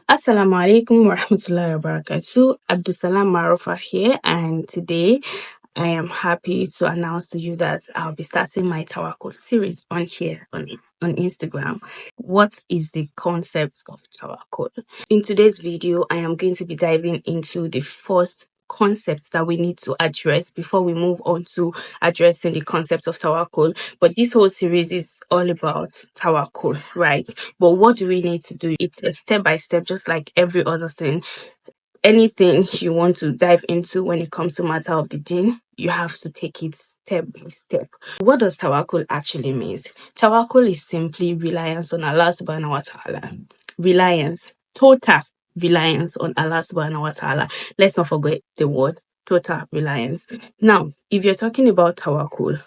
Assalamu alaikum wa rahmatullahi wa barakatuh. Abdusalam Marufa here, and today I am happy to announce to you that I'll be starting my Tawakkul series on here on Instagram. What is the concept of Tawakkul? In today's video, I am going to be diving into the first concepts that we need to address before we move on to addressing the concept of tawakkul. But this whole series is all about tawakkul, right? But what do we need to do? It's a step by step, just like every other thing. Anything you want to dive into when it comes to matter of the deen, you have to take it step by step. What does tawakkul actually means? Tawakkul is simply reliance on Allah subhanahu wa ta'ala. Reliance, total reliance on Allah subhanahu wa ta'ala. Let's not forget the word total reliance. Now, if you're talking about tawakkul,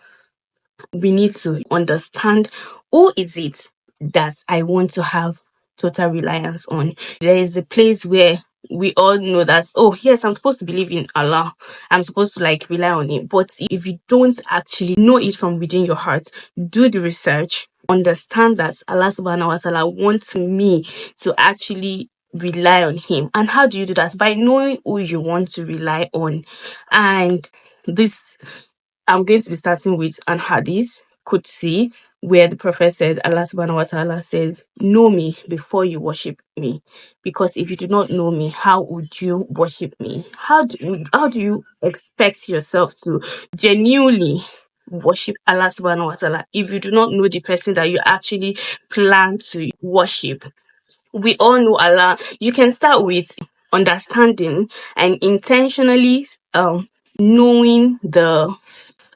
we need to understand who is it that I want to have total reliance on. There is the place where we all know that, oh yes, I'm supposed to believe in Allah, I'm supposed to rely on it. But if you don't actually know it from within your heart, do the research, understand that Allah subhanahu wa ta'ala wants me to actually rely on him. And how do you do that? By knowing who you want to rely on. And this, I'm going to be starting with an hadith, Qudsi, where the Prophet said, Allah subhanahu wa ta'ala says, know me before you worship me. Because if you do not know me, how would you worship me? How do you expect yourself to genuinely worship Allah subhanahu wa ta'ala if you do not know the person that you actually plan to worship? We all know Allah. You can start with understanding and intentionally knowing the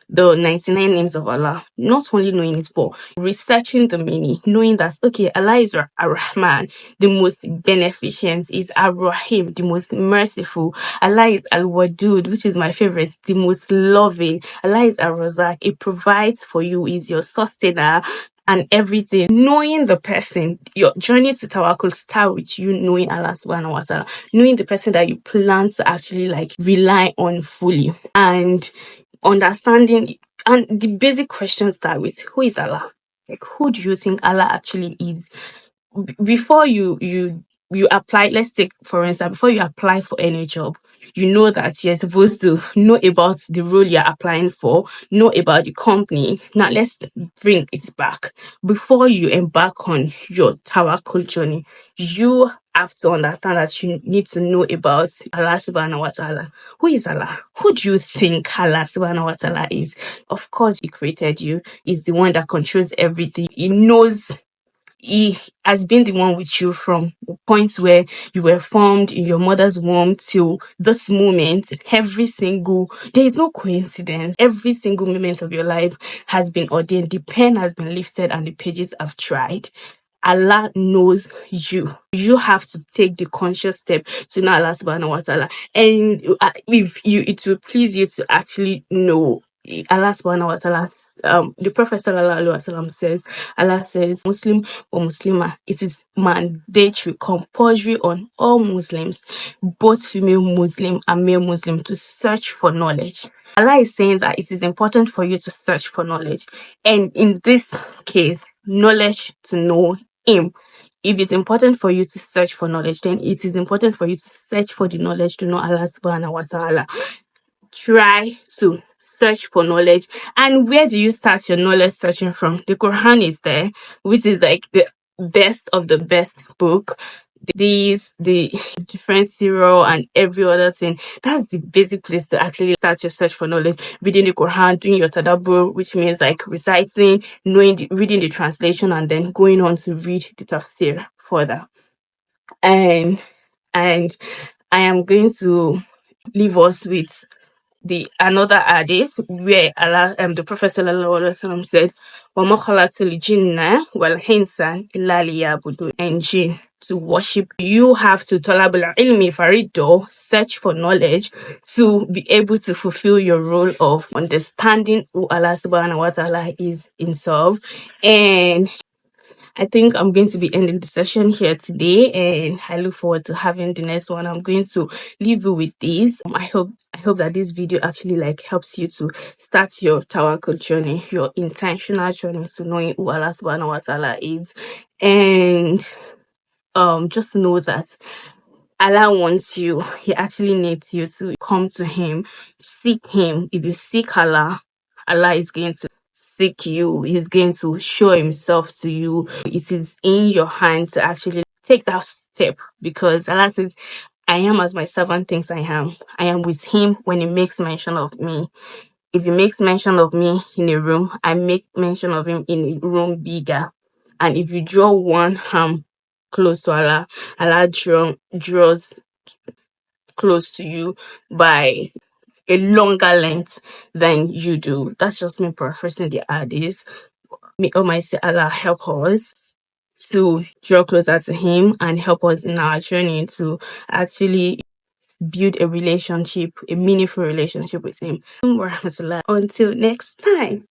99 names of Allah, not only knowing it, but researching the meaning, knowing that, okay, Allah is Ar-Rahman, the most beneficent, is Ar-Rahim, the most merciful. Allah is Al-Wadud, which is my favorite, the most loving. Allah is Ar-Razak, it provides for you, is your sustainer, and everything. Knowing the person, your journey to tawakkul start with you knowing Allah subhanahu wa ta'ala, knowing the person that you plan to actually rely on fully, and understanding. And the basic questions start with, who is Allah? Who do you think Allah actually is? Before you apply, let's take for instance, before you apply for any job, you know that you're supposed to know about the role you're applying for, know about the company. Now let's bring it back. Before you embark on your tawakkul journey, you have to understand that you need to know about Allah subhanahu wa ta'ala. Who is Allah? Who do you think Allah subhanahu wa ta'ala is? Of course, he created you. He's the one that controls everything. He knows. He has been the one with you from the points where you were formed in your mother's womb till this moment. There is no coincidence. Every single moment of your life has been ordained. The pen has been lifted and the pages have dried. Allah knows you. You have to take the conscious step to know Allah subhanahu wa ta'ala. And it will please you to actually know Allah subhanahu wa ta'ala. The Prophet sallallahu alaihi wasallam says, Allah says, Muslim or Muslima, it is mandatory, compulsory on all Muslims, both female Muslim and male Muslim, to search for knowledge. Allah is saying that it is important for you to search for knowledge. And in this case, knowledge to know him. If it's important for you to search for knowledge, then it is important for you to search for the knowledge to know Allah subhanahu wa ta'ala. Try to search for knowledge. And where do you start your knowledge searching from? The Quran is there, which is the best of the best book. The different serial and every other thing. That's the basic place to actually start your search for knowledge. Reading the Quran, doing your tadabbur, which means reciting, reading the translation, and then going on to read the tafsir further. And I am going to leave us with another hadith where Allah, the Prophet sallallahu alaihi wasallam said, وَمَا خَلَقْتُ الْجِنَّ وَالْإِنسَ إِلَّا لِيَعْبُدُونِ. And jinn, to worship. You have to talab al-ilmi farido, search for knowledge to be able to fulfill your role of understanding who Allah subhanahu wa ta'ala is himself. And I think I'm going to be ending the session here today, and I look forward to having the next one. I'm going to leave you with this. I hope that this video actually helps you to start your tawakkul journey, your intentional journey to knowing who Allah subhanahu wa ta'ala is. And just know that Allah wants you. He actually needs you to come to Him, seek Him. If you seek Allah, Allah is going to seek you. He's going to show Himself to you. It is in your hand to actually take that step, because Allah says, I am as my servant thinks I am. I am with him when he makes mention of me. If he makes mention of me in a room, I make mention of him in a room bigger. And if you draw one arm close to Allah, Allah draws close to you by a longer length than you do. That's just me paraphrasing the hadith. May Almighty Allah help us to draw closer to Him and help us in our journey to actually build a relationship, a meaningful relationship with Him. Until next time.